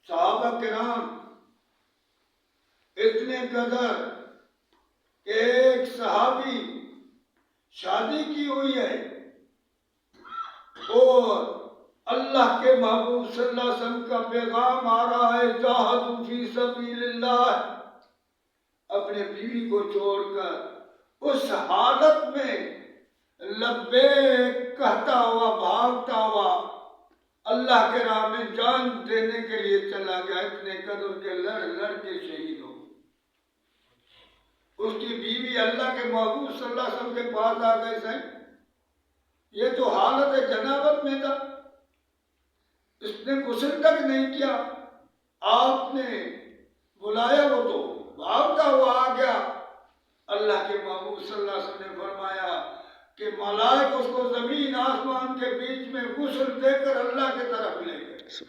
صحابہ کرام اتنے قدر کہ ایک صحابی شادی کی ہوئی ہے اور اللہ کے محبوب صلی اللہ علیہ وسلم کا پیغام آ رہا ہے جاہدوا فی سبیل اللہ، اپنے بیوی کو چھوڑ کر اس حالت میں لبیک کہتا ہوا بھاگتا ہوا اللہ کے راہ میں جان دینے کے لیے چلا گیا، اتنے قدر کے لڑ لڑ کے شہید ہو۔ اس کی بیوی اللہ کے محبوب صلی اللہ علیہ وسلم کے پاس آ گئے، سہیں یہ تو حالت جنابت میں تھا، اس نے غسل تک نہیں کیا، آپ نے بلایا وہ تو بھاگتا ہوا آ گیا۔ اللہ کے محبوب صلی اللہ علیہ وسلم نے فرمایا کہ ملائک اس کو زمین آسمان کے بیچ میں غسل دے کر اللہ کے طرف لے گئے۔